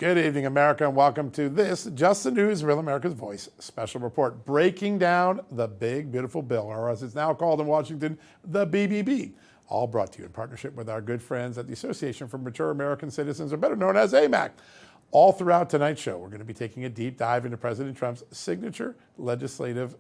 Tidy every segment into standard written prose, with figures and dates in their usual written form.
Good evening, America, and welcome to this Just the News, Real America's Voice special report, breaking down the big, beautiful bill, or as it's now called in Washington, the BBB. All brought to you in partnership with our good friends at the Association for Mature American Citizens, or better known as AMAC. All throughout tonight's show, we're going to be taking a deep dive into President Trump's signature legislative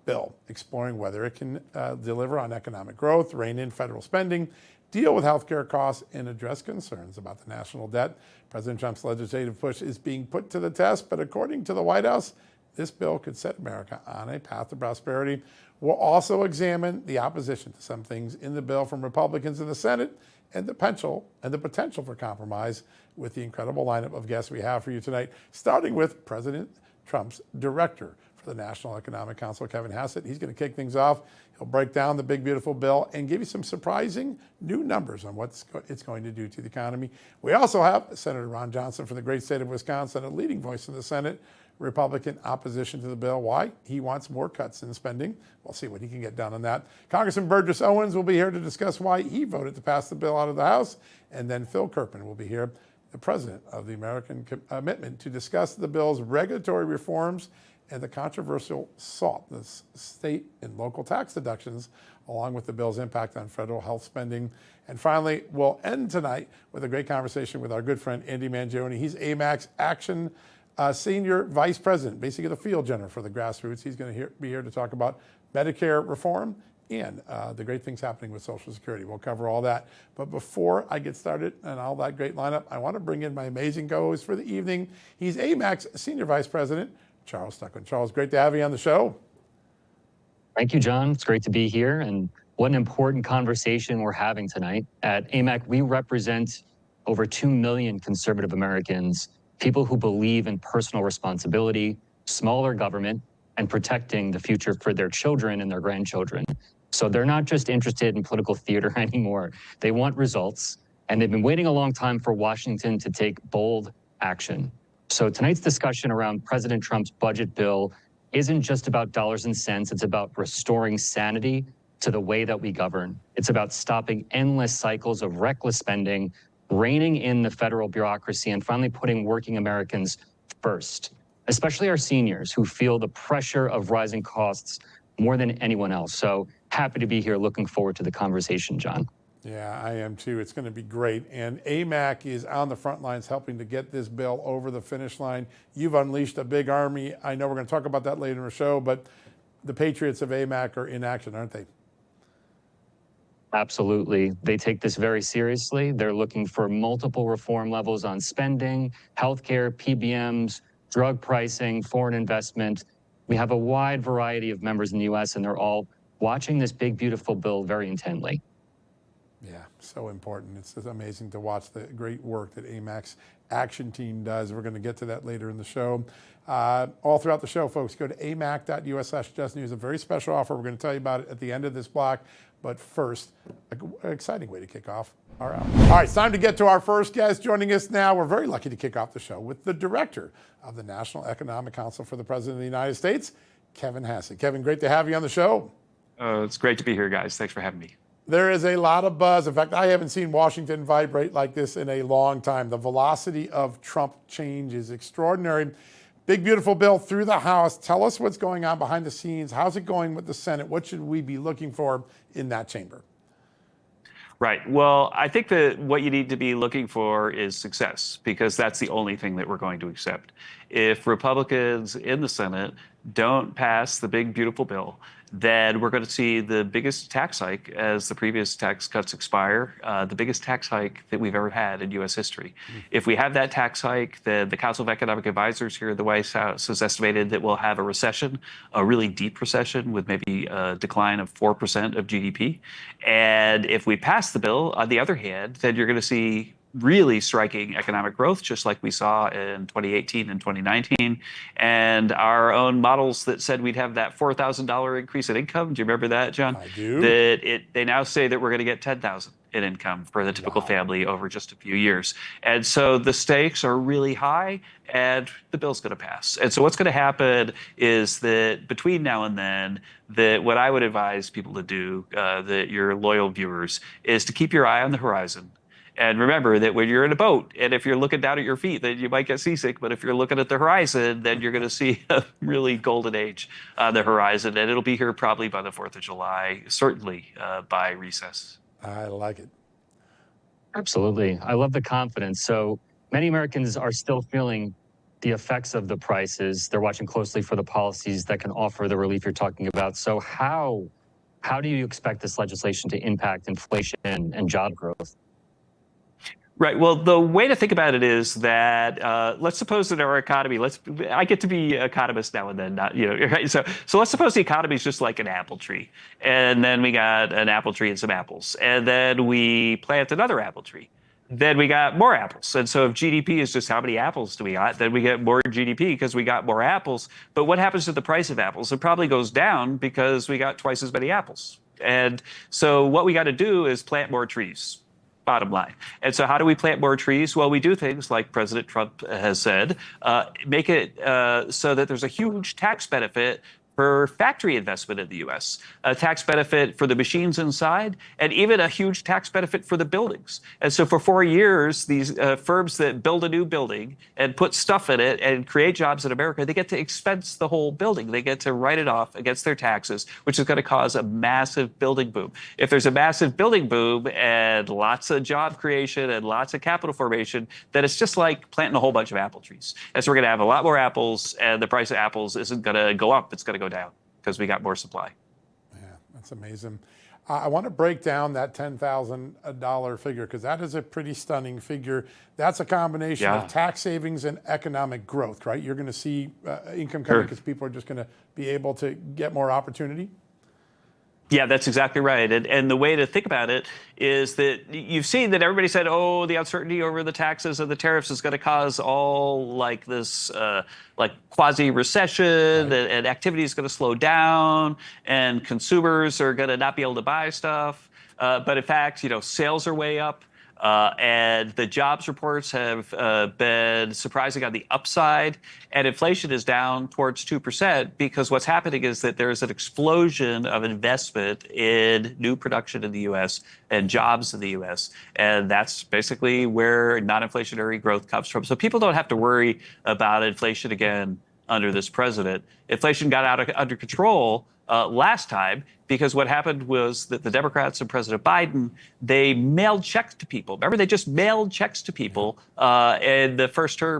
bill, exploring whether it can deliver on economic growth, rein in federal spending, deal with healthcare costs, and address concerns about the national debt. President Trump's legislative push is being put to the test, but according to the White House, this bill could set America on a path to prosperity. We'll also examine the opposition to some things in the bill from Republicans in the Senate and the potential for compromise with the incredible lineup of guests we have for you tonight, starting with President Trump's director for the National Economic Council, Kevin Hassett. He's going to kick things off. He'll break down the big, beautiful bill and give you some surprising new numbers on what it's going to do to the economy. We also have Senator Ron Johnson from the great state of Wisconsin, a leading voice in the Senate, Republican opposition to the bill. Why? He wants more cuts in spending. We'll see what he can get done on that. Congressman Burgess Owens will be here to discuss why he voted to pass the bill out of the House. And then Phil Kerpen will be here, the president of the American Commitment, to discuss the bill's regulatory reforms and the controversial SALT, the state and local tax deductions, along with the bill's impact on federal health spending. And finally, we'll end tonight with a great conversation with our good friend Andy Mangione. He's AMAC's Action Senior Vice President, basically the field general for the grassroots. He's going to be here to talk about Medicare reform and the great things happening with Social Security. We'll cover all that. But before I get started and all that great lineup, I want to bring in my amazing co-host for the evening. He's AMAC's Senior Vice President, Charles Stuckland. Charles, great to have you on the show. Thank you, John. It's great to be here. And what an important conversation we're having tonight. At AMAC, we represent over 2 million conservative Americans, people who believe in personal responsibility, smaller government, and protecting the future for their children and their grandchildren. So they're not just interested in political theater anymore. They want results, and they've been waiting a long time for Washington to take bold action. So tonight's discussion around President Trump's budget bill isn't just about dollars and cents. It's about restoring sanity to the way that we govern. It's about stopping endless cycles of reckless spending, reining in the federal bureaucracy, and finally putting working Americans first, especially our seniors who feel the pressure of rising costs more than anyone else. So happy to be here. Looking forward to the conversation, John. Yeah, I am too. It's going to be great. And AMAC is on the front lines helping to get this bill over the finish line. You've unleashed a big army. I know we're going to talk about that later in the show, but the patriots of AMAC are in action, aren't they? Absolutely. They take this very seriously. They're looking for multiple reform levels on spending, healthcare, PBMs, drug pricing, foreign investment. We have a wide variety of members in the U.S., and they're all watching this big, beautiful bill very intently. Yeah, so important. It's just amazing to watch the great work that AMAC's action team does. We're going to get to that later in the show. All throughout the show, folks, go to amac.us/justnews. A very special offer. We're going to tell you about it at the end of this block. But first, an exciting way to kick off our hour. All right, it's time to get to our first guest. Joining us now, we're very lucky to kick off the show with the director of the National Economic Council for the President of the United States, Kevin Hassett. Kevin, great to have you on the show. It's great to be here, guys. Thanks for having me. There is a lot of buzz. In fact, I haven't seen Washington vibrate like this in a long time. The velocity of Trump change is extraordinary. Big, beautiful bill through the House. Tell us what's going on behind the scenes. How's it going with the Senate? What should we be looking for in that chamber? Right. Well, I think that what you need to be looking for is success, because that's the only thing that we're going to accept. If Republicans in the Senate don't pass the big, beautiful bill, then we're going to see the biggest tax hike as the previous tax cuts expire, the biggest tax hike that we've ever had in U.S. history. If we have that tax hike, the Council of Economic Advisors here at the White House has estimated that we'll have a recession, a really deep recession with maybe a decline of 4% of GDP. And if we pass the bill, on the other hand, then you're going to see really striking economic growth, just like we saw in 2018 and 2019. And our own models that said we'd have that $4,000 increase in income. Do you remember that, John? I do. They now say that we're going to get $10,000 in income for the typical family over just a few years. And so the stakes are really high, and the bill's going to pass. And so what's going to happen is that between now and then, that what I would advise people to do, that your loyal viewers, is to keep your eye on the horizon And remember that when you're in a boat, and if you're looking down at your feet, then you might get seasick. But if you're looking at the horizon, then you're going to see a really golden age on the horizon. And it'll be here probably by the 4th of July, certainly by recess. I like it. Absolutely. I love the confidence. So many Americans are still feeling the effects of the prices. They're watching closely for the policies that can offer the relief you're talking about. So how do you expect this legislation to impact inflation and job growth? Right. Well, the way to think about it is that let's suppose that our economy. I get to be economist now and then, not Right. So let's suppose the economy is just like an apple tree, and then we got an apple tree and some apples, and then we plant another apple tree. Then we got more apples. And so if GDP is just how many apples do we got, then we get more GDP because we got more apples. But what happens to the price of apples? It probably goes down because we got twice as many apples. And so what we got to do is plant more trees. Bottom line. And so how do we plant more trees? Well, we do things like President Trump has said, make it so that there's a huge tax benefit for factory investment in the U.S., a tax benefit for the machines inside, and even a huge tax benefit for the buildings. And so for 4 years, these firms that build a new building and put stuff in it and create jobs in America, they get to expense the whole building. They get to write it off against their taxes, which is going to cause a massive building boom. If there's a massive building boom and lots of job creation and lots of capital formation, then it's just like planting a whole bunch of apple trees. And so we're going to have a lot more apples, and the price of apples isn't going to go up. It's going to go down because we got more supply. Yeah, that's amazing. I want to break down that $10,000 figure because that is a pretty stunning figure. That's a combination of tax savings and economic growth, right? You're going to see income coming because people are just going to be able to get more opportunity. Yeah, that's exactly right. And the way to think about it is that you've seen that everybody said, oh, the uncertainty over the taxes and the tariffs is going to cause all like this like quasi-recession, and activity is going to slow down and consumers are going to not be able to buy stuff. But in fact, sales are way up. And the jobs reports have been surprising on the upside, and inflation is down towards 2% because what's happening is that there's an explosion of investment in new production in the U.S. and jobs in the U.S. And that's basically where non-inflationary growth comes from. So people don't have to worry about inflation again under this president. Inflation got under control last time because what happened was that the Democrats and President Biden, they mailed checks to people. Remember, they just mailed checks to people in the first year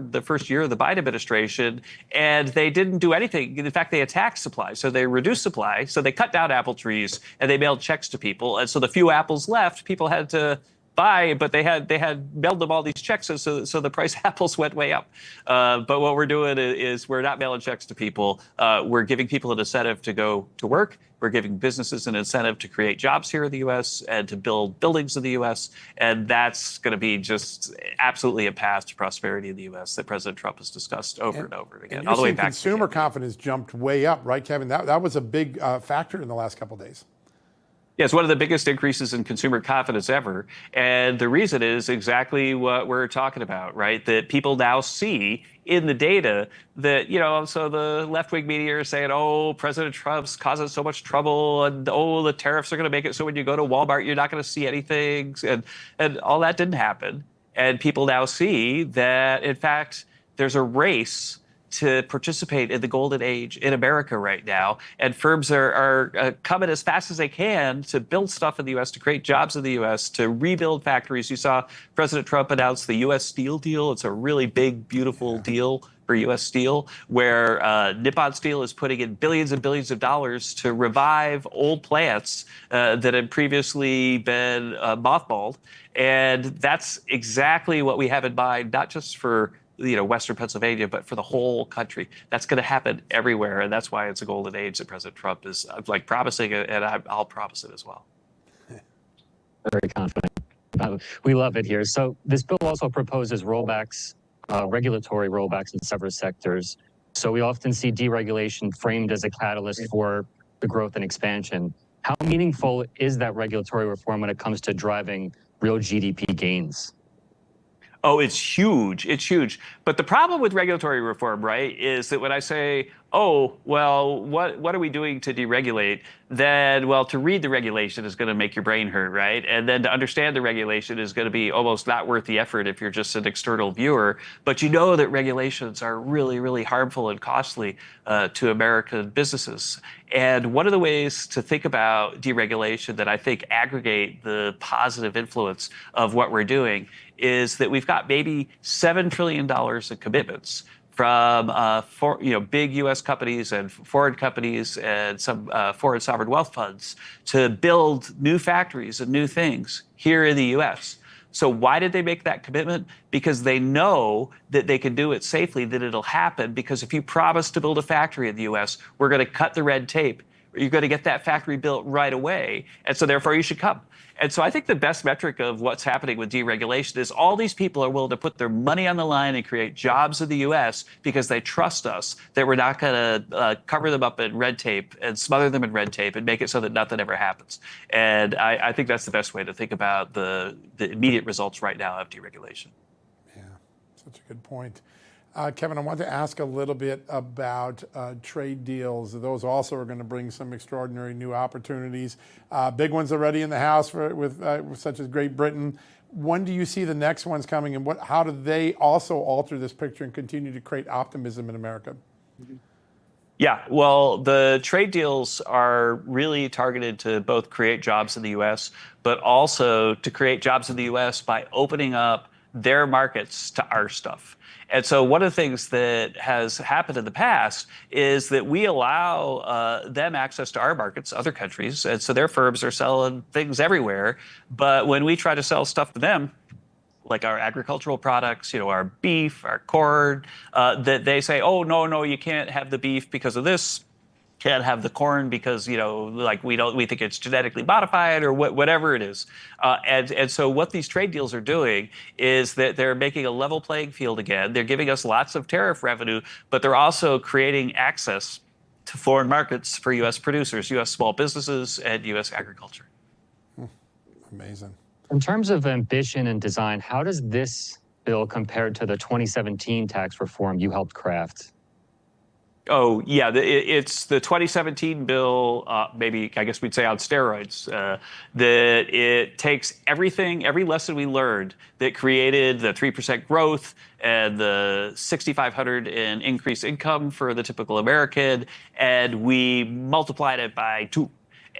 of the Biden administration, and they didn't do anything. In fact, they attacked supply. So they reduced supply. So they cut down apple trees and they mailed checks to people. And so the few apples left, people had to buy, but they had mailed them all these checks, so the price of apples went way up. But what we're doing is we're not mailing checks to people. We're giving people an incentive to go to work. We're giving businesses an incentive to create jobs here in the U.S. and to build buildings in the U.S. And that's going to be just absolutely a path to prosperity in the U.S. that President Trump has discussed over and over again, all the way back. Consumer confidence jumped way up, right, Kevin? That was a big factor in the last couple of days. Yeah, it's one of the biggest increases in consumer confidence ever. And the reason is exactly what we're talking about, right? That people now see in the data that, so the left-wing media are saying, oh, President Trump's causing so much trouble, and oh, the tariffs are going to make it so when you go to Walmart, you're not going to see anything. And all that didn't happen. And people now see that, in fact, there's a race to participate in the golden age in America right now. And firms are coming as fast as they can to build stuff in the U.S., to create jobs in the U.S., to rebuild factories. You saw President Trump announce the U.S. Steel deal. It's a really big, beautiful deal for U.S. Steel, where Nippon Steel is putting in billions and billions of dollars to revive old plants that had previously been mothballed. And that's exactly what we have in mind, not just for Western Pennsylvania, but for the whole country. That's going to happen everywhere, and that's why it's a golden age that President Trump is like promising it, and I'll promise it as well. Very confident. We love it here. So this bill also proposes rollbacks, regulatory rollbacks in several sectors. So we often see deregulation framed as a catalyst for the growth and expansion. How meaningful is that regulatory reform when it comes to driving real GDP gains? Oh, it's huge. It's huge. But the problem with regulatory reform, right, is that when I say, oh, well, what are we doing to deregulate? Then, well, to read the regulation is going to make your brain hurt, right? And then to understand the regulation is going to be almost not worth the effort if you're just an external viewer. But you know that regulations are really, really harmful and costly to American businesses. And one of the ways to think about deregulation that I think aggregate the positive influence of what we're doing is that we've got maybe $7 trillion of commitments from big U.S. companies and foreign companies and some foreign sovereign wealth funds to build new factories and new things here in the U.S. So why did they make that commitment? Because they know that they can do it safely, that it'll happen. Because if you promise to build a factory in the U.S., we're going to cut the red tape. You're going to get that factory built right away. And so therefore you should come. And so I think the best metric of what's happening with deregulation is all these people are willing to put their money on the line and create jobs in the U.S. because they trust us that we're not going to cover them up in red tape and smother them in red tape and make it so that nothing ever happens. And I think that's the best way to think about the immediate results right now of deregulation. Yeah, such a good point. Kevin, I want to ask a little bit about trade deals. Those also are going to bring some extraordinary new opportunities. Big ones already in the house with such as Great Britain. When do you see the next ones coming, and how do they also alter this picture and continue to create optimism in America? Yeah, well, the trade deals are really targeted to both create jobs in the U.S., but also to create jobs in the U.S. by opening up their markets to our stuff. And so one of the things that has happened in the past is that we allow them access to our markets, other countries, and so their firms are selling things everywhere. But when we try to sell stuff to them, like our agricultural products, our beef, our corn, that they say, oh, no, you can't have the beef because of this. Can't have the corn because we think it's genetically modified or whatever it is, and so what these trade deals are doing is that they're making a level playing field again. They're giving us lots of tariff revenue, but they're also creating access to foreign markets for U.S. producers, U.S. small businesses, and U.S. agriculture. Amazing. In terms of ambition and design, how does this bill compare to the 2017 tax reform you helped craft? Oh, yeah, it's the 2017 bill, maybe I guess we'd say on steroids, that it takes everything, every lesson we learned that created the 3% growth and the $6,500 in increased income for the typical American, and we multiplied it by 2.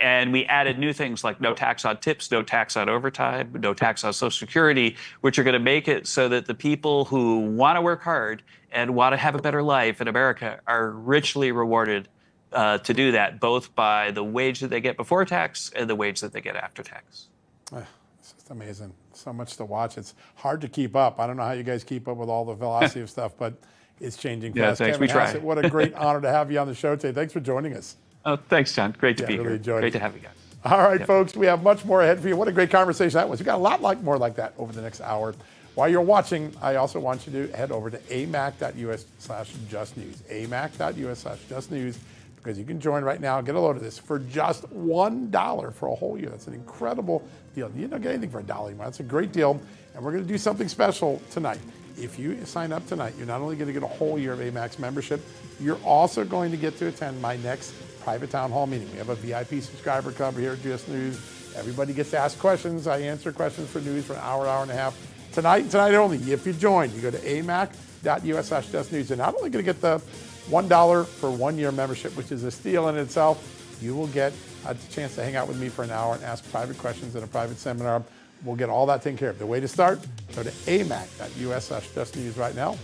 And we added new things like no tax on tips, no tax on overtime, no tax on Social Security, which are going to make it so that the people who want to work hard and want to have a better life in America are richly rewarded to do that, both by the wage that they get before tax and the wage that they get after tax. It's just amazing. So much to watch. It's hard to keep up. I don't know how you guys keep up with all the velocity of stuff, but it's changing fast. Yeah, thanks. Kevin We try. Hassett, what a great honor to have you on the show today. Thanks for joining us. Oh, thanks, John. Great to be really here. enjoyed Great it. to have you guys. All right, folks, we have much more ahead for you. What a great conversation that was. We got a lot more like that over the next hour. While you're watching, I also want you to head over to amac.us/justnews, amac.us/justnews, because you can join right now. Get a load of this for just $1 for a whole year. That's an incredible deal. You don't get anything for $1 anymore. That's a great deal, and we're going to do something special tonight. If you sign up tonight, you're not only going to get a whole year of AMAC's membership, you're also going to get to attend my next private town hall meeting. We have a VIP subscriber club here at Just News. Everybody gets to ask questions. I answer questions for news for an hour and a half. Tonight only. If you join, you go to amac.us/justnews. You're not only going to get the $1 for 1 year membership, which is a steal in itself, you will get a chance to hang out with me for an hour and ask private questions in a private seminar. We'll get all that taken care of. The way to start, go to amac.us/justnews right now.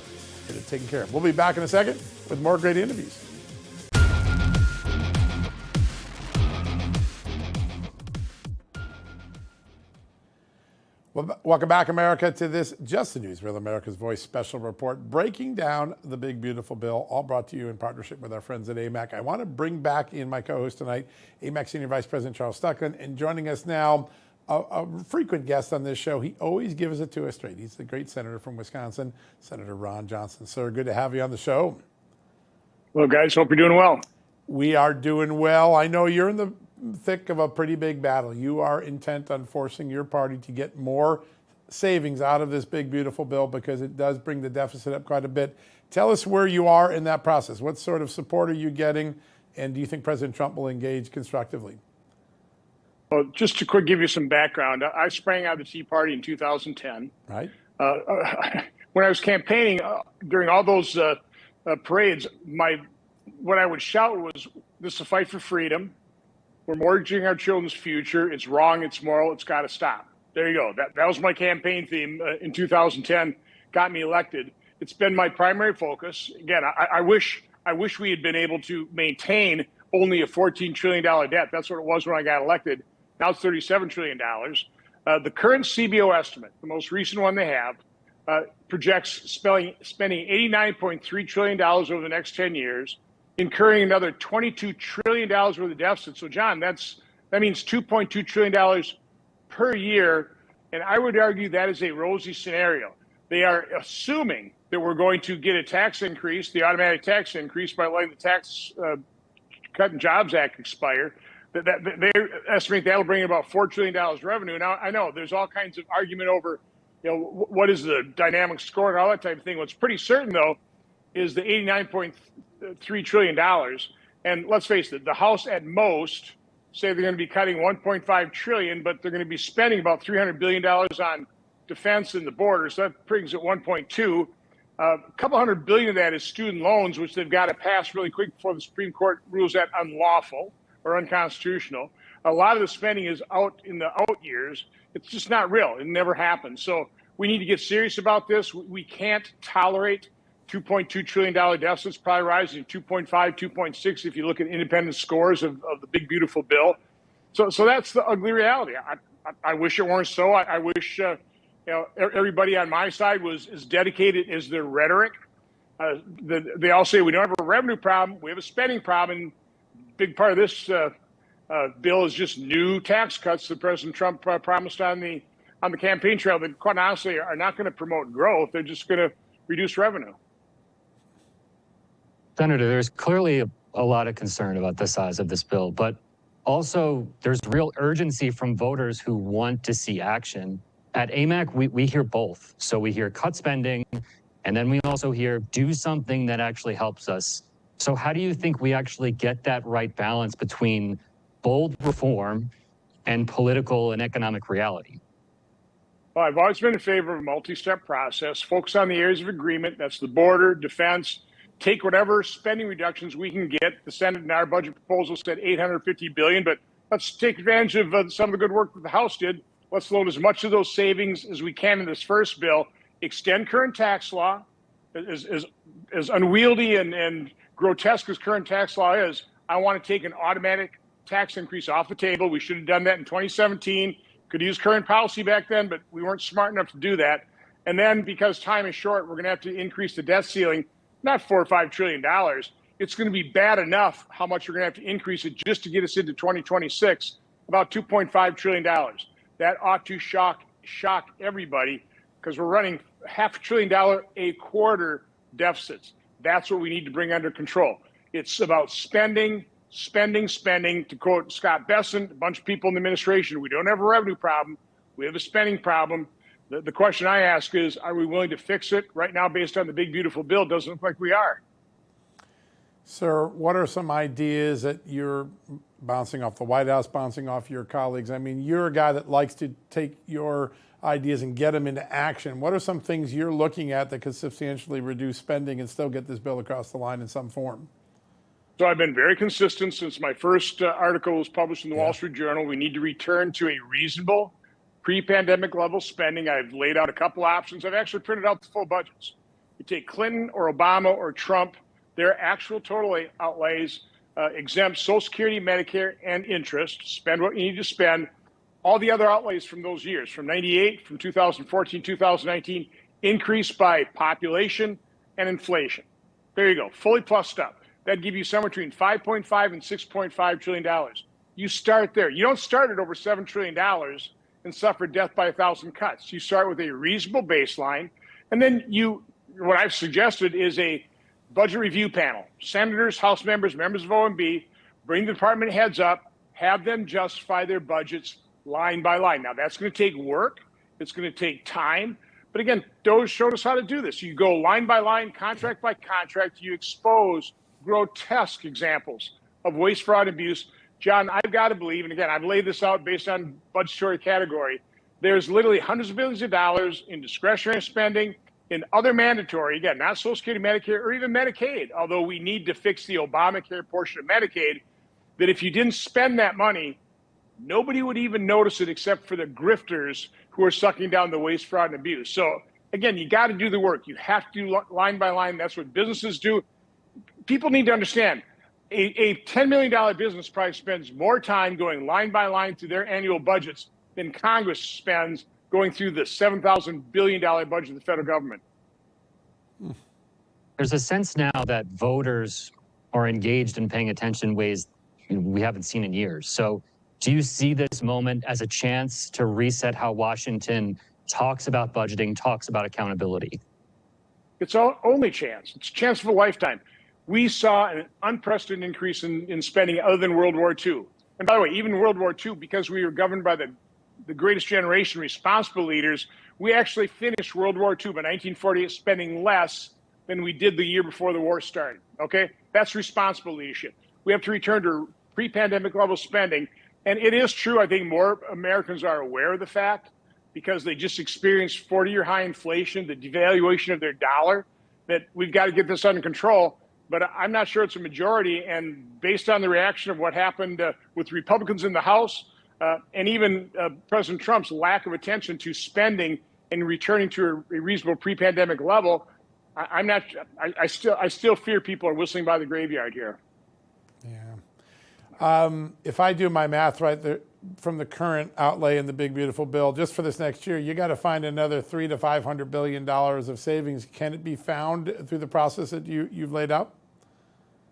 Get it taken care of. We'll be back in a second with more great interviews. Well, welcome back, America, to this Just the News, Real America's Voice special report, breaking down the big, beautiful bill, all brought to you in partnership with our friends at AMAC. I want to bring back in my co-host tonight, AMAC Senior Vice President Charles Stuckland, and joining us now, a frequent guest on this show. He always gives it to us straight. He's the great senator from Wisconsin, Senator Ron Johnson. Sir, good to have you on the show. Well, guys, hope you're doing well. We are doing well. I know you're in the thick of a pretty big battle. You are intent on forcing your party to get more savings out of this big, beautiful bill because it does bring the deficit up quite a bit. Tell us where you are in that process. What sort of support are you getting? And do you think President Trump will engage constructively? Well, just to quick give you some background, I sprang out of the Tea Party in 2010. Right? When I was campaigning during all those parades, what I would shout was, "This is a fight for freedom. We're mortgaging our children's future. It's wrong. It's moral. It's got to stop." There you go. That was my campaign theme in 2010. Got me elected. It's been my primary focus. Again, I wish we had been able to maintain only a $14 trillion debt. That's what it was when I got elected. Now it's $37 trillion. The current CBO estimate, the most recent one they have, projects spending $89.3 trillion over the next 10 years, incurring another $22 trillion worth of deficit. So, John, that means $2.2 trillion per year. And I would argue that is a rosy scenario. They are assuming that we're going to get a tax increase, the automatic tax increase, by letting the Tax Cut and Jobs Act expire. They estimate that'll bring in about $4 trillion revenue. Now, I know there's all kinds of argument over, what is the dynamic score and all that type of thing. What's pretty certain, though, is the $89.3 trillion. And let's face it, the House at most say they're going to be cutting $1.5 trillion, but they're going to be spending about $300 billion on defense and the border. So that brings it 1.2. A couple $100 billion of that is student loans, which they've got to pass really quick before the Supreme Court rules that unlawful or unconstitutional. A lot of the spending is out in the out years. It's just not real. It never happened. So we need to get serious about this. We can't tolerate $2.2 trillion deficits, probably rising to 2.5, 2.6 if you look at independent scores of the big, beautiful bill. So that's the ugly reality. I wish it weren't so. I wish everybody on my side was as dedicated as their rhetoric. They all say we don't have a revenue problem, we have a spending problem. Big part of this bill is just new tax cuts that President Trump promised on the campaign trail that, quite honestly, are not going to promote growth. They're just going to reduce revenue. Senator, there's clearly a lot of concern about the size of this bill, but also there's real urgency from voters who want to see action. At AMAC, we hear both. So we hear cut spending, and then we also hear do something that actually helps us. So how do you think we actually get that right balance between bold reform and political and economic reality? Well, I've always been in favor of a multi-step process. Focus on the areas of agreement. That's the border, defense. Take whatever spending reductions we can get. The Senate in our budget proposal said $850 billion, but let's take advantage of some of the good work that the House did. Let's load as much of those savings as we can in this first bill. Extend current tax law. As unwieldy and grotesque as current tax law is, I want to take an automatic tax increase off the table. We should have done that in 2017. Could use current policy back then, but we weren't smart enough to do that. And then, because time is short, we're going to have to increase the debt ceiling, not $4 or $5 trillion. It's going to be bad enough how much we're going to have to increase it just to get us into 2026, about $2.5 trillion. That ought to shock everybody, because we're running $500 billion a quarter deficits. That's what we need to bring under control. It's about spending. To quote Scott Bessent, a bunch of people in the administration, we don't have a revenue problem. We have a spending problem. The question I ask is, are we willing to fix it? Right now, based on the big, beautiful bill, it doesn't look like we are. Sir, what are some ideas that you're bouncing off the White House, bouncing off your colleagues? I mean, you're a guy that likes to take your ideas and get them into action. What are some things you're looking at that could substantially reduce spending and still get this bill across the line in some form? So I've been very consistent since my first article was published in the Wall Street Journal. We need to return to a reasonable pre-pandemic level spending. I've laid out a couple options. I've actually printed out the full budgets. You take Clinton or Obama or Trump, their actual total outlays, exempt Social Security, Medicare, and interest, spend what you need to spend. All the other outlays from those years, from 98, from 2014, 2019, increased by population and inflation. There you go, fully plussed up. That'd give you somewhere between $5.5 and $6.5 trillion. You start there. You don't start at over $7 trillion and suffer death by 1,000 cuts. You start with a reasonable baseline, and then what I've suggested is a budget review panel. Senators, House members, members of OMB, bring the department heads up, have them justify their budgets line by line. Now, that's going to take work. It's going to take time. But again, DOJ showed us how to do this. You go line by line, contract by contract. You expose grotesque examples of waste, fraud, and abuse. John, I've got to believe, and again, I've laid this out based on budgetary category, there's literally hundreds of billions of dollars in discretionary spending, in other mandatory, again, not Social Security, Medicare, or even Medicaid, although we need to fix the Obamacare portion of Medicaid, that if you didn't spend that money, nobody would even notice it except for the grifters who are sucking down the waste, fraud, and abuse. So again, you got to do the work. You have to do line by line. That's what businesses do. People need to understand a $10 million business probably spends more time going line by line through their annual budgets than Congress spends going through the $7,000 billion budget of the federal government. There's a sense now that voters are engaged in paying attention in ways we haven't seen in years. So do you see this moment as a chance to reset how Washington talks about budgeting, talks about accountability? It's our only chance. It's a chance of a lifetime. We saw an unprecedented increase in spending other than World War II. And by the way, even World War II, because we were governed by the greatest generation responsible leaders, we actually finished World War II by 1948 spending less than we did the year before the war started. Okay? That's responsible leadership. We have to return to pre-pandemic level spending. And it is true, I think more Americans are aware of the fact because they just experienced 40-year high inflation, the devaluation of their dollar, that we've got to get this under control. But I'm not sure it's a majority. And based on the reaction of what happened with Republicans in the House and even President Trump's lack of attention to spending and returning to a reasonable pre-pandemic level, I still fear people are whistling by the graveyard here. Yeah. If I do my math right, from the current outlay in the big beautiful bill, just for this next year, you got to find another $300 to $500 billion of savings. Can it be found through the process that you've laid out?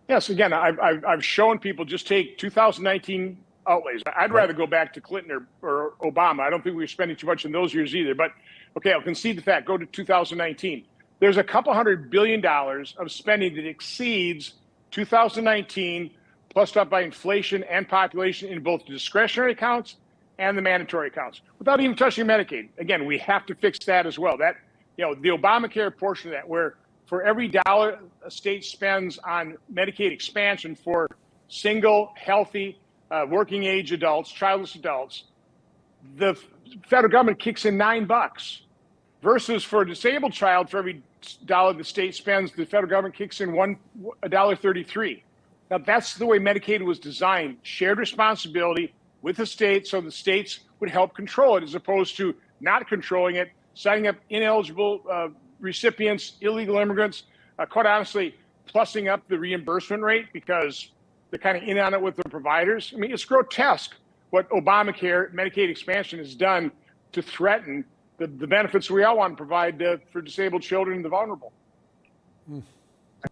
Yes. Again, I've shown people just take 2019 outlays. I'd rather go back to Clinton or Obama. I don't think we were spending too much in those years either. But okay, I'll concede the fact. Go to 2019. There's a couple $100 billion of spending that exceeds 2019, plus up by inflation and population in both the discretionary accounts and the mandatory accounts, without even touching Medicaid. Again, we have to fix that as well. That, the Obamacare portion of that, where for every dollar a state spends on Medicaid expansion for single, healthy, working age adults, childless adults, the federal government kicks in $9, versus for a disabled child, for every dollar the state spends, the federal government kicks in $1.33. Now, that's the way Medicaid was designed, shared responsibility with the state, so the states would help control it, as opposed to not controlling it, signing up ineligible recipients, illegal immigrants, quite honestly, plussing up the reimbursement rate because they're kind of in on it with the providers. I mean, it's grotesque what Obamacare, Medicaid expansion has done to threaten the benefits we all want to provide for disabled children and the vulnerable.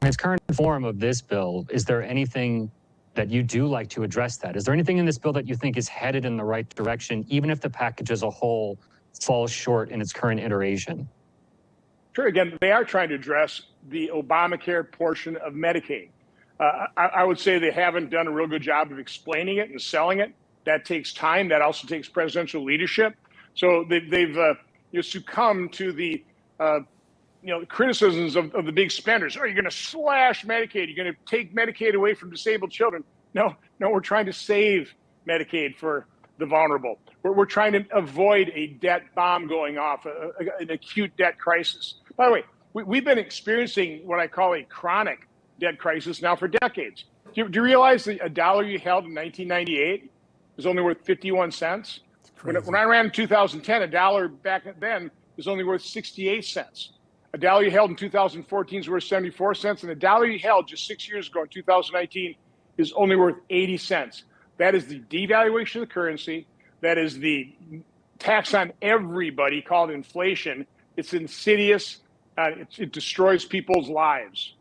In its current form of this bill, is there anything that you do like to address that? Is there anything in this bill that you think is headed in the right direction, even if the package as a whole falls short in its current iteration? Sure. Again, they are trying to address the Obamacare portion of Medicaid. I would say they haven't done a real good job of explaining it and selling it. That takes time. That also takes presidential leadership. So they've succumbed to the criticisms of the big spenders. Are you going to slash Medicaid? You're going to take Medicaid away from disabled children? No, we're trying to save Medicaid for the vulnerable. We're trying to avoid a debt bomb going off, an acute debt crisis. By the way, we've been experiencing what I call a chronic debt crisis now for decades. Do you realize that a dollar you held in 1998 was only worth 51 cents? When I ran in 2010, a dollar back then was only worth 68 cents. A dollar you held in 2014 is worth 74 cents, and a dollar you held just 6 years ago in 2019 is only worth 80 cents. That is the devaluation of the currency. That is the tax on everybody called inflation. It's insidious. It destroys people's lives.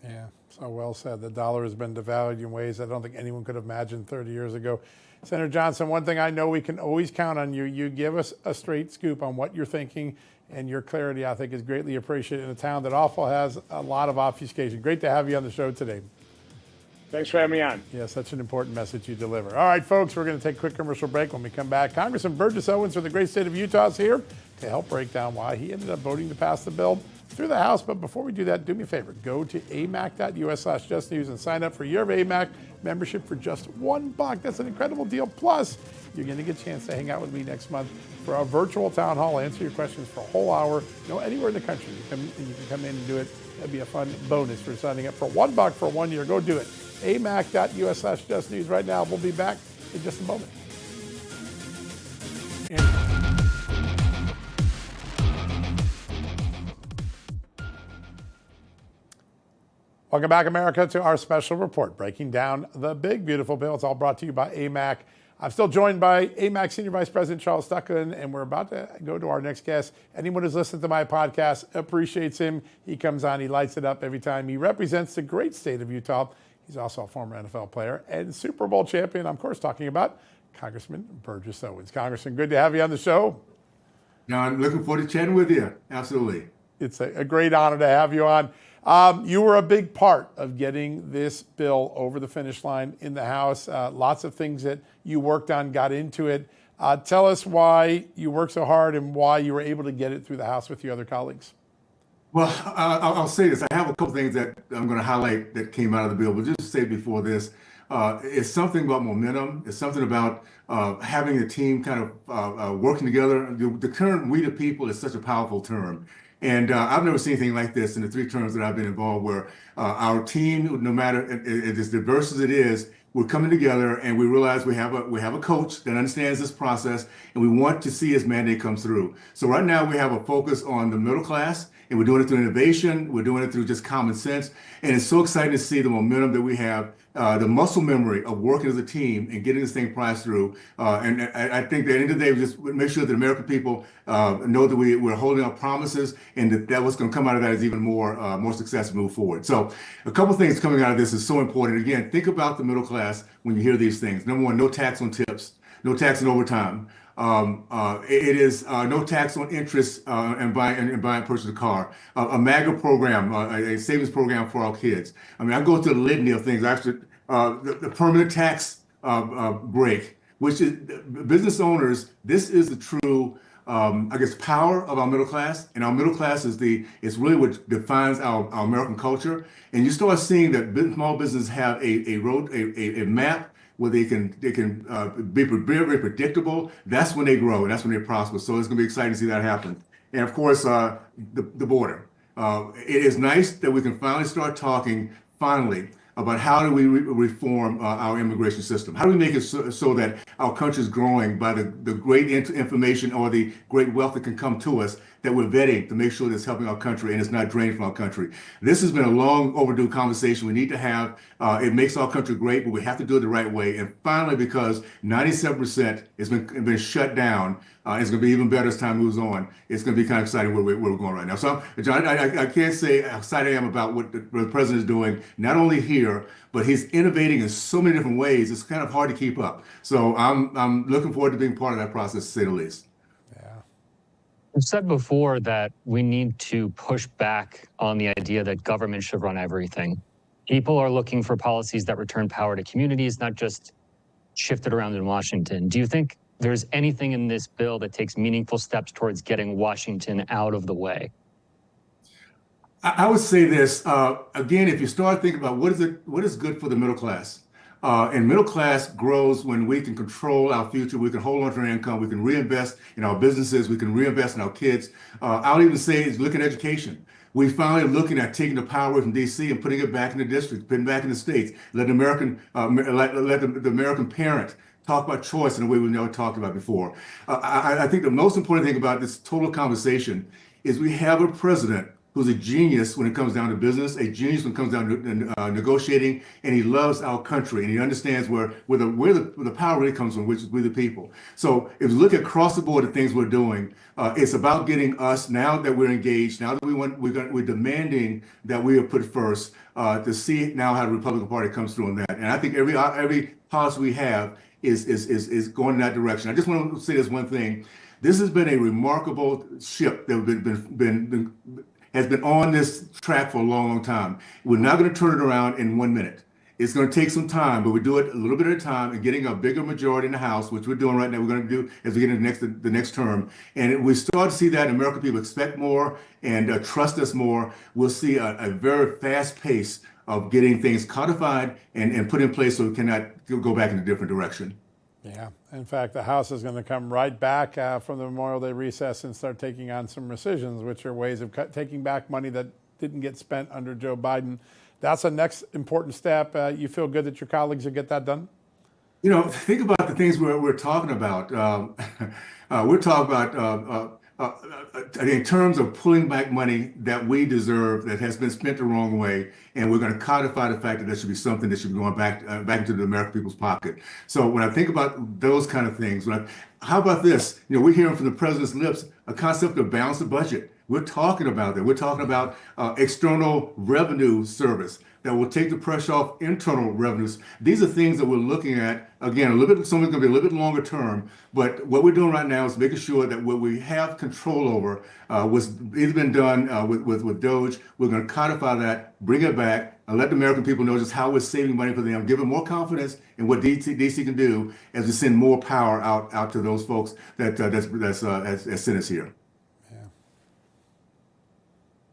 Yeah, so well said. The dollar has been devalued in ways I don't think anyone could have imagined 30 years ago. Senator Johnson, one thing I know we can always count on you. You give us a straight scoop on what you're thinking, and your clarity, I think, is greatly appreciated in a town that awful has a lot of obfuscation. Great to have you on the show today. Thanks for having me on. Yeah, such an important message you deliver. All right, folks, we're going to take a quick commercial break. When we come back, Congressman Burgess Owens from the great state of Utah is here to help break down why he ended up voting to pass the bill through the House. But before we do that, do me a favor. Go to amac.us/justnews and sign up for your AMAC membership for just $1. That's an incredible deal. Plus, you're going to get a chance to hang out with me next month for a virtual town hall, answer your questions for a whole hour, anywhere in the country. You can come in and do it. That'd be a fun bonus for signing up for $1 for 1 year. Go do it. amac.us/justnews right now. We'll be back in just a moment. Welcome back, America, to our special report breaking down the big, beautiful bill. It's all brought to you by AMAC. I'm still joined by AMAC Senior Vice President Charles Stuckland, and we're about to go to our next guest. Anyone who's listened to my podcast appreciates him. He comes on, he lights it up every time. He represents the great state of Utah. He's also a former NFL player and Super Bowl champion. I'm, of course, talking about Congressman Burgess Owens. Congressman, good to have you on the show. John, looking forward to chatting with you. Absolutely. It's a great honor to have you on. You were a big part of getting this bill over the finish line in the House. Lots of things that you worked on, got into it. Tell us why you worked so hard and why you were able to get it through the House with your other colleagues. Well, I'll say this. I have a couple things that I'm going to highlight that came out of the bill, but just to say before this, it's something about momentum. It's something about having a team kind of working together. The term "we the people" is such a powerful term. And I've never seen anything like this in the 3 terms that I've been involved, where our team, no matter as diverse as it is, we're coming together and we realize we have a coach that understands this process, and we want to see his mandate come through. So right now we have a focus on the middle class, and we're doing it through innovation. We're doing it through just common sense. And it's so exciting to see the momentum that we have, the muscle memory of working as a team and getting this thing priced through. And I think at the end of the day, we just make sure that the American people know that we're holding our promises, and that what's going to come out of that is even more success to move forward. So a couple things coming out of this is so important. Again, think about the middle class when you hear these things. Number one, no tax on tips, no tax on overtime. It is no tax on interest and purchase a car. A MAGA program, a savings program for our kids. I mean, I go through the litany of things. Actually, the permanent tax break, which is business owners. This is the true, power of our middle class. And our middle class is really what defines our American culture. And you start seeing that small businesses have a map where they can be very predictable. That's when they grow and that's when they prosper. So it's going to be exciting to see that happen. And of course, the border. It is nice that we can finally start talking about how do we reform our immigration system? How do we make it so that our country is growing by the great information or the great wealth that can come to us, that we're vetting to make sure that it's helping our country and it's not draining from our country. This has been a long overdue conversation we need to have. It makes our country great, but we have to do it the right way. And finally, because 97% has been shut down, it's going to be even better as time moves on. It's going to be kind of exciting where we're going right now. So, John, I can't say how excited I am about what the president is doing, not only here, but he's innovating in so many different ways. It's kind of hard to keep up. So I'm looking forward to being part of that process, to say the least. I've said before that we need to push back on the idea that government should run everything. People are looking for policies that return power to communities, not just shifted around in Washington. Do you think there's anything in this bill that takes meaningful steps towards getting Washington out of the way? I would say this, again, if you start thinking about what is good for the middle class, and middle class grows when we can control our future, we can hold on to our income, we can reinvest in our businesses, we can reinvest in our kids. I'll even say is look at education. We finally looking at taking the power away from DC and putting it back in the district, putting it back in the states. Let the American parent talk about choice in a way we've never talked about before. I think the most important thing about this total conversation is we have a president who's a genius when it comes down to business, a genius when it comes down to negotiating, and he loves our country, and he understands where the power really comes from, which is we the people. So if you look across the board at things we're doing, it's about getting us, now that we're engaged, now that we're demanding that we are put first, to see now how the Republican Party comes through on that. And I think every policy we have is going in that direction. I just want to say this one thing. This has been a remarkable ship that has been on this track for a long, long time. We're not going to turn it around in 1 minute. It's going to take some time, but we do it a little bit at a time and getting a bigger majority in the House, which we're doing right now. We're going to do as we get into the next term. And we start to see that American people expect more and trust us more. We'll see a very fast pace of getting things codified and put in place so we cannot go back in a different direction. Yeah. In fact, the House is going to come right back from the Memorial Day recess and start taking on some rescissions, which are ways of taking back money that didn't get spent under Joe Biden. That's the next important step. You feel good that your colleagues will get that done? You know, think about the things we're talking about. We're talking about in terms of pulling back money that we deserve that has been spent the wrong way, and we're going to codify the fact that there should be something that should be going back into the American people's pocket. So when I think about those kind of things, how about this? You know, we're hearing from the president's lips a concept of balanced budget. We're talking about that. We're talking about external revenue service that will take the pressure off internal revenues. These are things that we're looking at, again, a little bit, something's going to be a little bit longer term, but what we're doing right now is making sure that what we have control over was either been done with DOGE. We're going to codify that, bring it back, and let the American people know just how we're saving money for them, give them more confidence in what DC can do as we send more power out to those folks that's sent us here.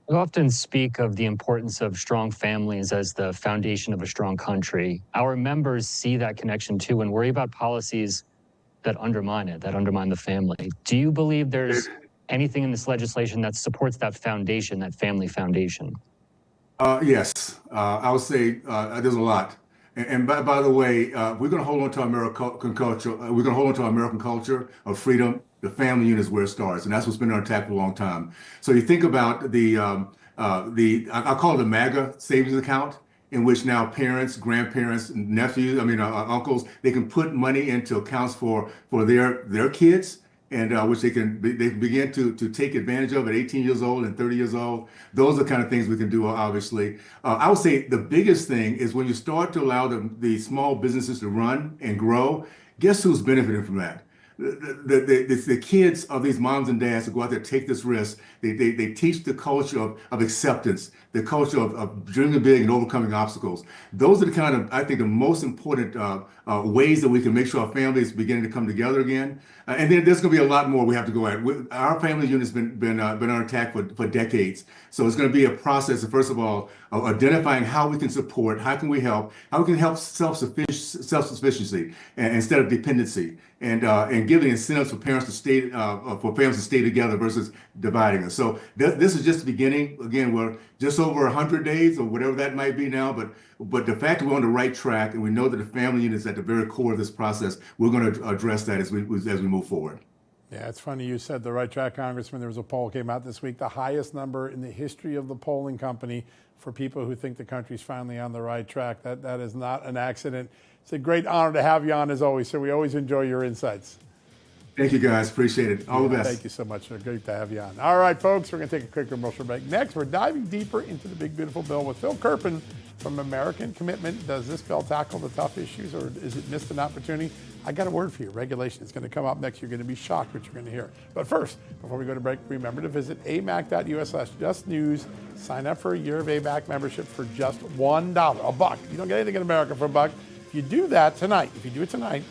We often speak of the importance of strong families as the foundation of a strong country. Our members see that connection too and worry about policies that undermine it, that undermine the family. Do you believe there's anything in this legislation that supports that foundation, that family foundation? Yes, I would say there's a lot. And by the way, we're going to hold on to our American culture. We're going to hold on to our American culture of freedom. The family unit is where it starts, and that's what's been on attack for a long time. So you think about I call it a MAGA savings account, in which now parents, grandparents, nephews, uncles, they can put money into accounts for their kids, and which they can begin to take advantage of at 18 years old and 30 years old. Those are the kind of things we can do, obviously. I would say the biggest thing is when you start to allow the small businesses to run and grow, guess who's benefiting from that? The kids of these moms and dads who go out there and take this risk. They teach the culture of acceptance, the culture of dreaming big and overcoming obstacles. Those are the kind of, I think, the most important ways that we can make sure our families beginning to come together again. And then there's going to be a lot more we have to go at. Our family unit's been on attack for decades. So it's going to be a process of, first of all, of identifying how we can support, how can we help self-sufficiency instead of dependency, and giving incentives for parents to stay together versus dividing us. So this is just the beginning. Again, we're just over 100 days or whatever that might be now, but the fact that we're on the right track and we know that the family unit is at the very core of this process, we're going to address that as we move forward. Yeah, it's funny you said the right track, Congressman. There was a poll came out this week, the highest number in the history of the polling company for people who think the country's finally on the right track. That is not an accident. It's a great honor to have you on as always, sir. We always enjoy your insights. Thank you, guys. Appreciate it. All the best. Thank you so much, sir. Great to have you on. All right, folks, we're going to take a quick commercial break. Next, we're diving deeper into the big, beautiful bill with Phil Kerpen from American Commitment. Does this bill tackle the tough issues, or is it missed an opportunity? I got a word for you. Regulation is going to come up next. You're going to be shocked what you're going to hear. But first, before we go to break, remember to visit amac.us/justnews. Sign up for a year of AMAC membership for just $1, $1. You don't get anything in America for $1. If you do that tonight, you're going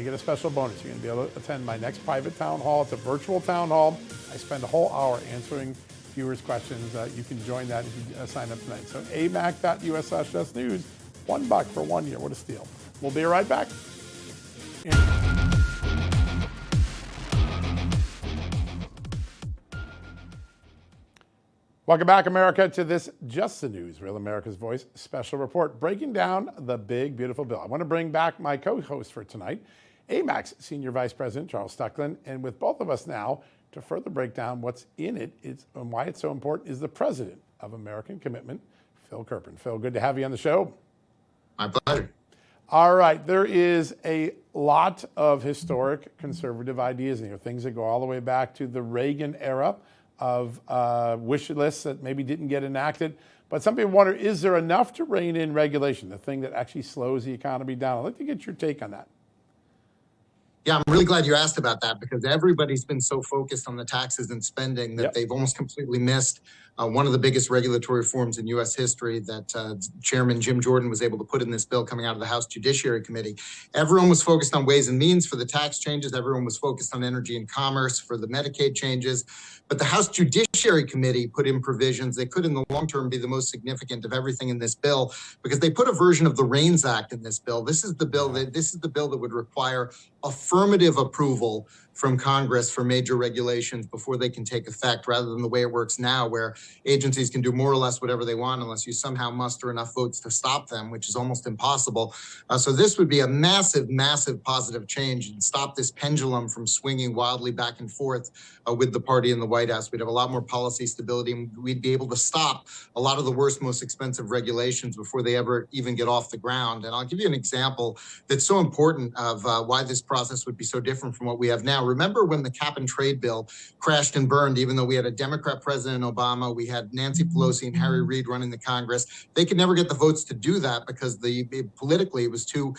to get a special bonus. You're going to be able to attend my next private town hall. It's a virtual town hall. I spend a whole hour answering viewers' questions. You can join that if you sign up tonight. So amac.us/justnews, $1 for 1 year. What a steal. We'll be right back. Welcome back, America, to this Just the News, Real America's Voice special report, breaking down the big, beautiful bill. I want to bring back my co-host for tonight, AMAC's Senior Vice President, Charles Stuckland, and with both of us now, to further break down what's in it and why it's so important, is the President of American Commitment, Phil Kerpen. Phil, good to have you on the show. My pleasure. All right, there is a lot of historic conservative ideas in here, things that go all the way back to the Reagan era of wish lists that maybe didn't get enacted. But some people wonder, is there enough to rein in regulation, the thing that actually slows the economy down? I'd like to get your take on that. Yeah, I'm really glad you asked about that because everybody's been so focused on the taxes and spending that Yep. they've almost completely missed one of the biggest regulatory reforms in U.S. history that Chairman Jim Jordan was able to put in this bill coming out of the House Judiciary Committee. Everyone was focused on Ways and Means for the tax changes. Everyone was focused on Energy and Commerce for the Medicaid changes. But the House Judiciary Committee put in provisions that could in the long term be the most significant of everything in this bill because they put a version of the REINS Act in this bill. This is the bill that would require affirmative approval from Congress for major regulations before they can take effect, rather than the way it works now, where agencies can do more or less whatever they want unless you somehow muster enough votes to stop them, which is almost impossible. So this would be a massive, massive positive change and stop this pendulum from swinging wildly back and forth with the party in the White House. We'd have a lot more policy stability, and we'd be able to stop a lot of the worst, most expensive regulations before they ever even get off the ground. And I'll give you an example that's so important of why this process would be so different from what we have now. Remember when the cap and trade bill crashed and burned, even though we had a Democrat President Obama, we had Nancy Pelosi and Harry Reid running the Congress. They could never get the votes to do that because politically it was too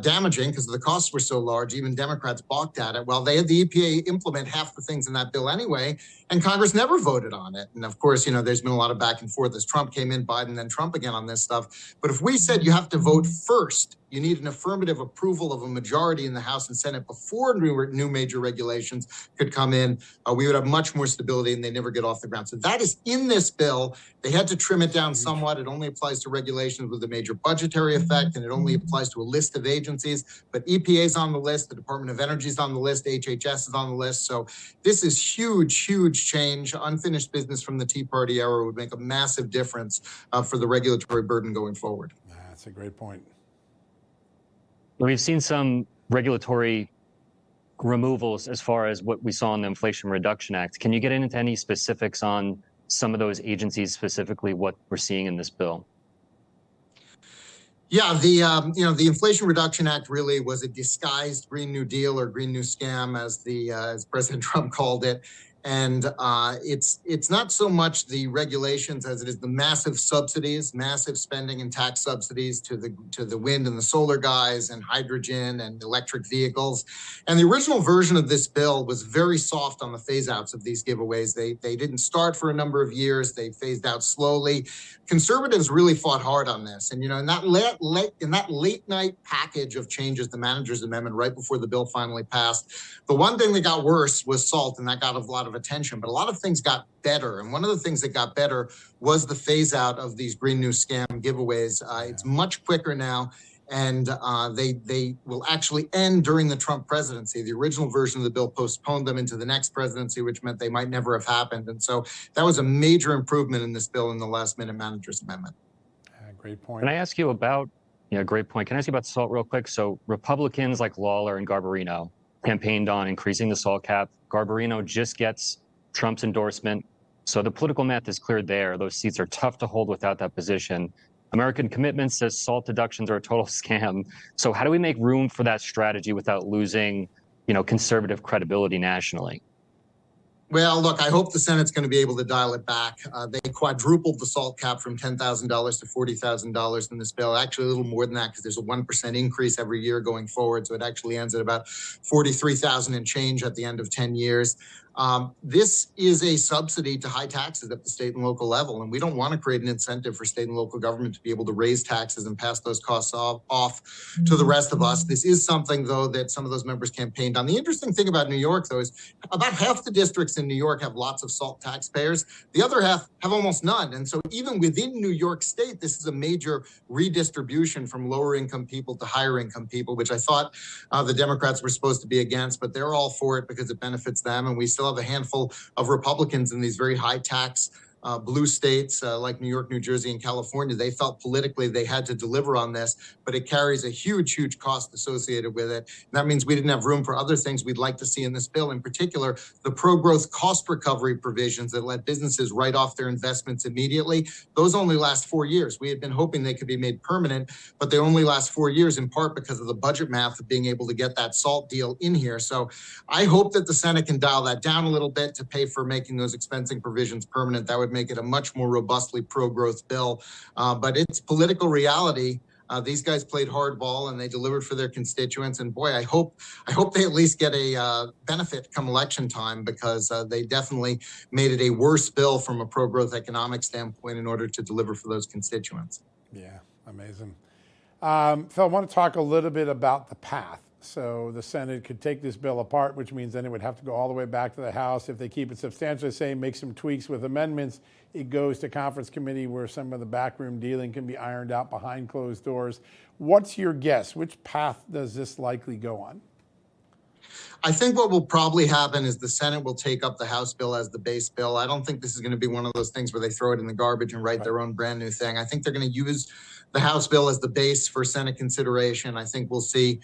damaging because the costs were so large. Even Democrats balked at it. Well, they had the EPA implement half the things in that bill anyway, and Congress never voted on it. And of course, there's been a lot of back and forth as Trump came in, Biden, then Trump again on this stuff. But if we said you have to vote first, you need an affirmative approval of a majority in the House and Senate before new major regulations could come in, we would have much more stability and they never get off the ground. So that is in this bill. They had to trim it down somewhat. It only applies to regulations with a major budgetary effect, and it only applies to a list of agencies. But EPA is on the list, the Department of Energy is on the list, HHS is on the list. So this is huge, huge change. Unfinished business from the Tea Party era would make a massive difference for the regulatory burden going forward. That's a great point. We've seen some regulatory removals as far as what we saw in the Inflation Reduction Act. Can you get into any specifics on some of those agencies, specifically what we're seeing in this bill? Yeah, the Inflation Reduction Act really was a disguised Green New Deal or Green New Scam, as President Trump called it. And it's not so much the regulations as it is the massive subsidies, massive spending and tax subsidies to the wind and the solar guys and hydrogen and electric vehicles. And the original version of this bill was very soft on the phase outs of these giveaways. They didn't start for a number of years. They phased out slowly. Conservatives really fought hard on this. And, in that late night package of changes, the manager's amendment right before the bill finally passed, the one thing that got worse was SALT, and that got a lot of attention, but a lot of things got better. And one of the things that got better was the phase out of these Green New Scam giveaways. It's much quicker now, and they will actually end during the Trump presidency. The original version of the bill postponed them into the next presidency, which meant they might never have happened. And so that was a major improvement in this bill in the last minute manager's amendment. Great point. Can I ask you about, great point. Can I ask you about SALT real quick? So Republicans like Lawler and Garbarino campaigned on increasing the SALT cap. Garbarino just gets Trump's endorsement. So the political math is clear there. Those seats are tough to hold without that position. American Commitment says SALT deductions are a total scam. So how do we make room for that strategy without losing, conservative credibility nationally? Well, look, I hope the Senate's going to be able to dial it back. They quadrupled the SALT cap from $10,000 to $40,000 in this bill. Actually, a little more than that because there's a 1% increase every year going forward. So it actually ends at about $43,000 and change at the end of 10 years. This is a subsidy to high taxes at the state and local level, and we don't want to create an incentive for state and local government to be able to raise taxes and pass those costs off to the rest of us. This is something, though, that some of those members campaigned on. The interesting thing about New York, though, is about half the districts in New York have lots of SALT taxpayers. The other half have almost none. And so even within New York State, this is a major redistribution from lower income people to higher income people, which I thought the Democrats were supposed to be against, but they're all for it because it benefits them. And we still have a handful of Republicans in these very high tax blue states like New York, New Jersey, and California. They felt politically they had to deliver on this, but it carries a huge, huge cost associated with it. And that means we didn't have room for other things we'd like to see in this bill, in particular, the pro-growth cost recovery provisions that let businesses write off their investments immediately. Those only last 4 years. We had been hoping they could be made permanent, but they only last 4 years in part because of the budget math of being able to get that SALT deal in here. So I hope that the Senate can dial that down a little bit to pay for making those expensing provisions permanent. That would make it a much more robustly pro-growth bill. But it's political reality These guys played hardball and they delivered for their constituents. And boy, I hope they at least get a benefit come election time, because they definitely made it a worse bill from a pro-growth economic standpoint in order to deliver for those constituents. Yeah, amazing. Phil, I want to talk a little bit about the path. So the Senate could take this bill apart, which means then it would have to go all the way back to the House. If they keep it substantially the same, make some tweaks with amendments, it goes to conference committee where some of the backroom dealing can be ironed out behind closed doors. What's your guess? Which path does this likely go on? I think what will probably happen is the Senate will take up the House bill as the base bill. I don't think this is going to be one of those things where they throw it in the garbage and write their own brand new thing. I think they're going to use the House bill as the base for Senate consideration. I think we'll see,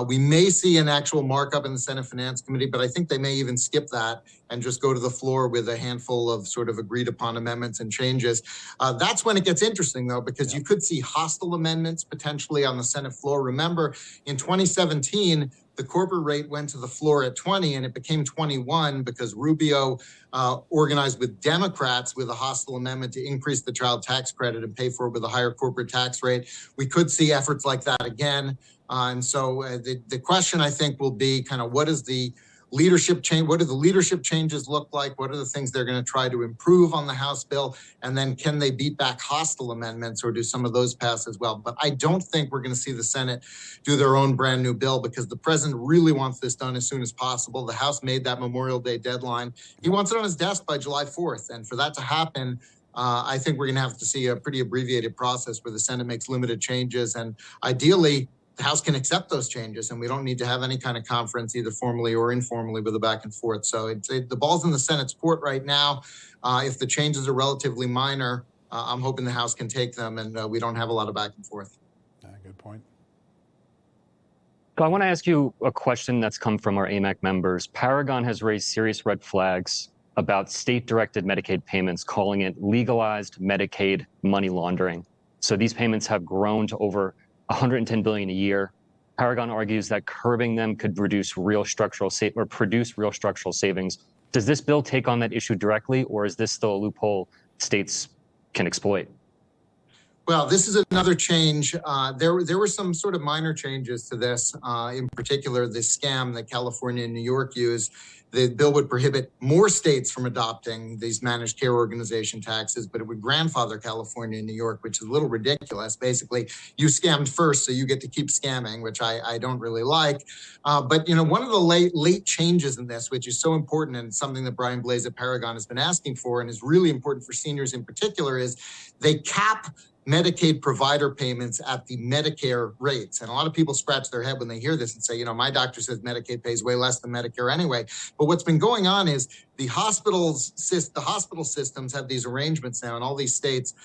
we may see an actual markup in the Senate Finance Committee, but I think they may even skip that and just go to the floor with a handful of sort of agreed upon amendments and changes. That's when it gets interesting, though, because you could see hostile amendments potentially on the Senate floor. Remember, in 2017, the corporate rate went to the floor at 20 and it became 21 because Rubio organized with Democrats with a hostile amendment to increase the child tax credit and pay for it with a higher corporate tax rate. We could see efforts like that again. And so the question, I think, will be kind of what is the leadership change? What do the leadership changes look like? What are the things they're going to try to improve on the House bill? And then can they beat back hostile amendments or do some of those pass as well? But I don't think we're going to see the Senate do their own brand new bill because the president really wants this done as soon as possible. The House made that Memorial Day deadline. He wants it on his desk by July 4th. And for that to happen, I think we're going to have to see a pretty abbreviated process where the Senate makes limited changes. And ideally, the House can accept those changes, and we don't need to have any kind of conference, either formally or informally, with a back and forth. So the ball's in the Senate's court right now. If the changes are relatively minor, I'm hoping the House can take them, and we don't have a lot of back and forth. Good point. So I want to ask you a question that's come from our AMAC members. Paragon has raised serious red flags about state-directed Medicaid payments, calling it legalized Medicaid money laundering. So these payments have grown to over $110 billion a year. Paragon argues that curbing them could produce real structural savings. Does this bill take on that issue directly, or is this still a loophole states can exploit? Well, this is another change. There were some sort of minor changes to this, in particular, the scam that California and New York use. The bill would prohibit more states from adopting these managed care organization taxes, but it would grandfather California and New York, which is a little ridiculous. Basically, you scammed first, so you get to keep scamming, which I don't really like. But one of the late changes in this, which is so important and something that Brian Blaze at Paragon has been asking for and is really important for seniors in particular, is they cap Medicaid provider payments at the Medicare rates. And a lot of people scratch their head when they hear this and say, my doctor says Medicaid pays way less than Medicare anyway. But what's been going on is the hospital systems have these arrangements now in all these states,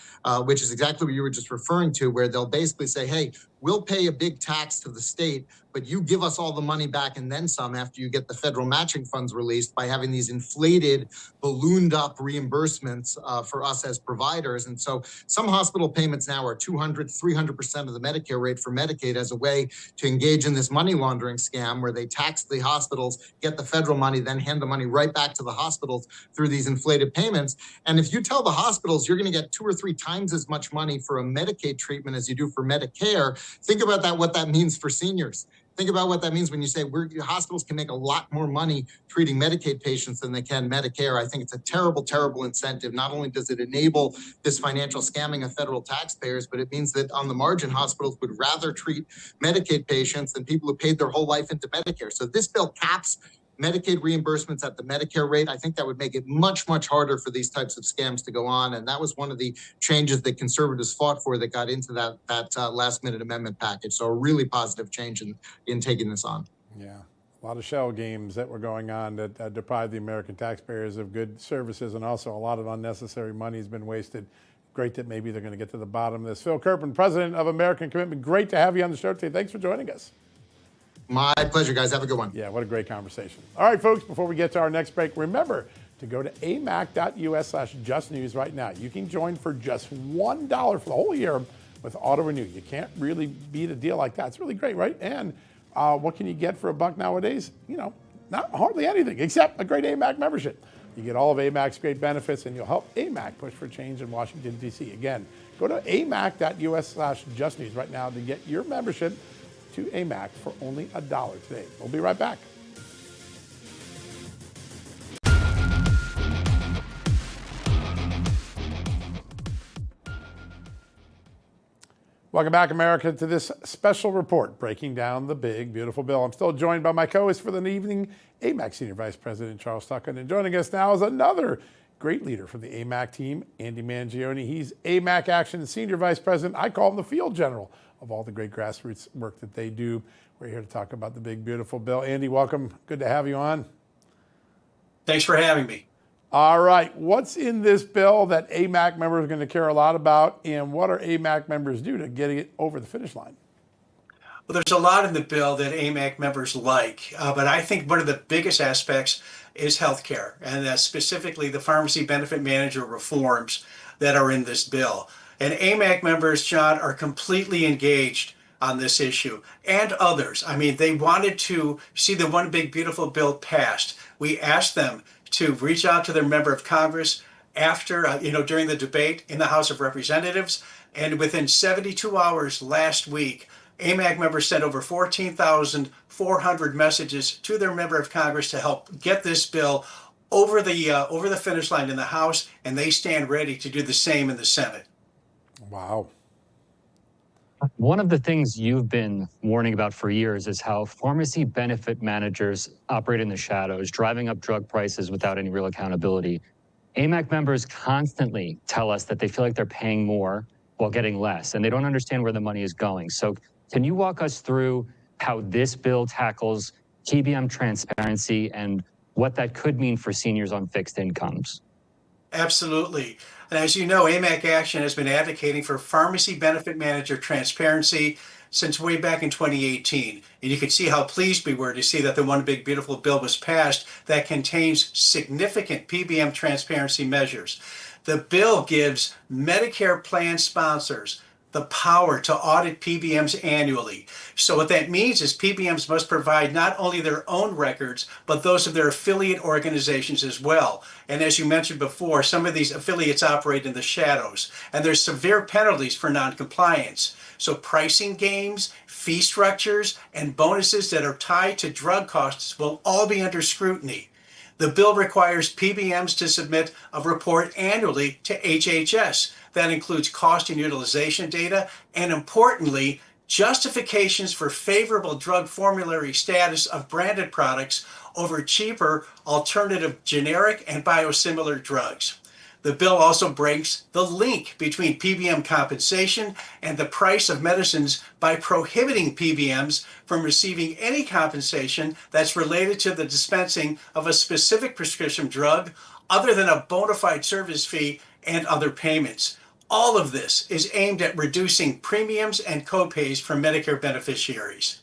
which is exactly what you were just referring to, where they'll basically say, hey, we'll pay a big tax to the state, but you give us all the money back and then some after you get the federal matching funds released by having these inflated, ballooned up reimbursements for us as providers. And so some hospital payments now are 200, 300% of the Medicare rate for Medicaid as a way to engage in this money laundering scam where they tax the hospitals, get the federal money, then hand the money right back to the hospitals through these inflated payments. And if you tell the hospitals you're going to get 2 or 3 times as much money for a Medicaid treatment as you do for Medicare, think about that, what that means for seniors. Think about what that means when you say hospitals can make a lot more money treating Medicaid patients than they can Medicare. I think it's a terrible, terrible incentive. Not only does it enable this financial scamming of federal taxpayers, but it means that on the margin, hospitals would rather treat Medicaid patients than people who paid their whole life into Medicare. So this bill caps Medicaid reimbursements at the Medicare rate. I think that would make it much, much harder for these types of scams to go on. And that was one of the changes that conservatives fought for that got into that last minute amendment package. So a really positive change in taking this on. Yeah, a lot of shell games that were going on that deprived the American taxpayers of good services, and also a lot of unnecessary money has been wasted. Great that maybe they're going to get to the bottom of this. Phil Kerpen, president of American Commitment. Great to have you on the show today. Thanks for joining us. My pleasure, guys. Have a good one. Yeah, what a great conversation. All right, folks, before we get to our next break, remember to go to amac.us/justnews right now. You can join for just $1 for the whole year with auto renew. You can't really beat a deal like that. It's really great, right? And what can you get for $1 nowadays? Not hardly anything except a great AMAC membership. You get all of AMAC's great benefits, and you'll help AMAC push for change in Washington, D.C. Again, go to amac.us/justnews right now to get your membership to AMAC for only $1 today. We'll be right back. Welcome back, America, to this special report breaking down the big, beautiful bill. I'm still joined by my co-host for the evening, AMAC Senior Vice President Charles Tucken. And joining us now is another great leader from the AMAC team, Andy Mangione. He's AMAC Action Senior Vice President. I call him the field general of all the great grassroots work that they do. We're here to talk about the big, beautiful bill. Andy, welcome. Good to have you on. Thanks for having me. All right. What's in this bill that AMAC members are going to care a lot about, and what are AMAC members do to get it over the finish line? Well, there's a lot in the bill that AMAC members like, but I think one of the biggest aspects is healthcare, and specifically the pharmacy benefit manager reforms that are in this bill. And AMAC members, John, are completely engaged on this issue, and others. I mean, they wanted to see the One Big Beautiful bill passed. We asked them to reach out to their member of Congress after, during the debate in the House of Representatives. And within 72 hours last week, AMAC members sent over 14,400 messages to their member of Congress to help get this bill over the finish line in the House, and they stand ready to do the same in the Senate. Wow. One of the things you've been warning about for years is how pharmacy benefit managers operate in the shadows, driving up drug prices without any real accountability. AMAC members constantly tell us that they feel like they're paying more while getting less, and they don't understand where the money is going. So can you walk us through how this bill tackles PBM transparency and what that could mean for seniors on fixed incomes? Absolutely. And as you know, AMAC Action has been advocating for pharmacy benefit manager transparency since way back in 2018. And you can see how pleased we were to see that the One Big Beautiful bill was passed that contains significant PBM transparency measures. The bill gives Medicare plan sponsors the power to audit PBMs annually. So what that means is PBMs must provide not only their own records, but those of their affiliate organizations as well. And as you mentioned before, some of these affiliates operate in the shadows, and there's severe penalties for noncompliance. So pricing games, fee structures, and bonuses that are tied to drug costs will all be under scrutiny. The bill requires PBMs to submit a report annually to HHS. That includes cost and utilization data, and importantly, justifications for favorable drug formulary status of branded products over cheaper alternative generic and biosimilar drugs. The bill also breaks the link between PBM compensation and the price of medicines by prohibiting PBMs from receiving any compensation that's related to the dispensing of a specific prescription drug other than a bona fide service fee and other payments. All of this is aimed at reducing premiums and copays for Medicare beneficiaries.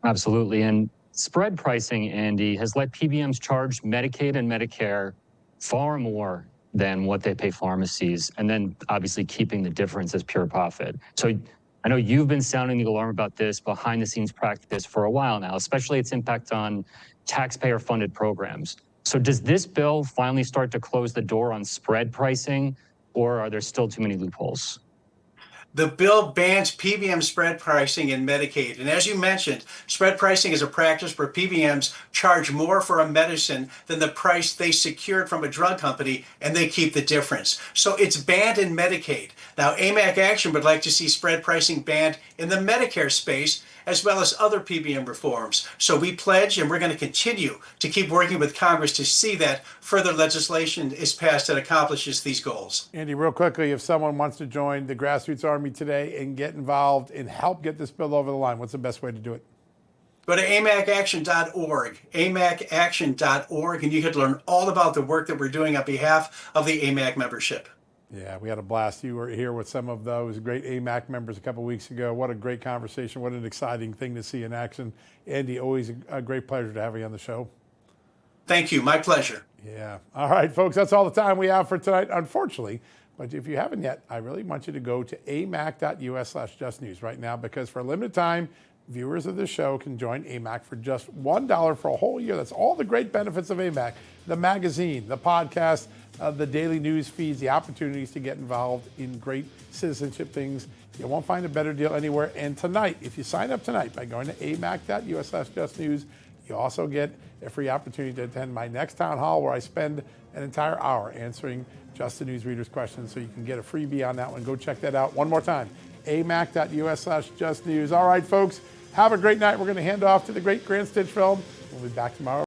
Absolutely. And spread pricing, Andy, has let PBMs charge Medicaid and Medicare far more than what they pay pharmacies, and then obviously keeping the difference as pure profit. So I know you've been sounding the alarm about this behind the scenes practice for a while now, especially its impact on taxpayer funded programs. So does this bill finally start to close the door on spread pricing, or are there still too many loopholes? The bill bans PBM spread pricing in Medicaid. And as you mentioned, spread pricing is a practice where PBMs charge more for a medicine than the price they secured from a drug company, and they keep the difference. So it's banned in Medicaid. Now, AMAC Action would like to see spread pricing banned in the Medicare space, as well as other PBM reforms. So we pledge, and we're going to continue to keep working with Congress to see that further legislation is passed that accomplishes these goals. Andy, real quickly, if someone wants to join the Grassroots Army today and get involved and help get this bill over the line, what's the best way to do it? Go to amacaction.org, amacaction.org, and you can learn all about the work that we're doing on behalf of the AMAC membership. Yeah, we had a blast. You were here with some of those great AMAC members a couple weeks ago. What a great conversation. What an exciting thing to see in action. Andy, always a great pleasure to have you on the show. Thank you. My pleasure. Yeah. All right, folks, that's all the time we have for tonight, unfortunately. But if you haven't yet, I really want you to go to amac.us/justnews right now, because for a limited time, viewers of this show can join AMAC for just $1 for a whole year. That's all the great benefits of AMAC: the magazine, the podcast, the daily news feeds, the opportunities to get involved in great citizenship things. You won't find a better deal anywhere. And tonight, if you sign up tonight by going to amac.us/justnews, you also get a free opportunity to attend my next town hall, where I spend an entire hour answering Just the News readers' questions. So you can get a freebie on that one. Go check that out one more time: amac.us/justnews. All right, folks, have a great night. We're going to hand off to the great Grant Stinchfield. We'll be back tomorrow.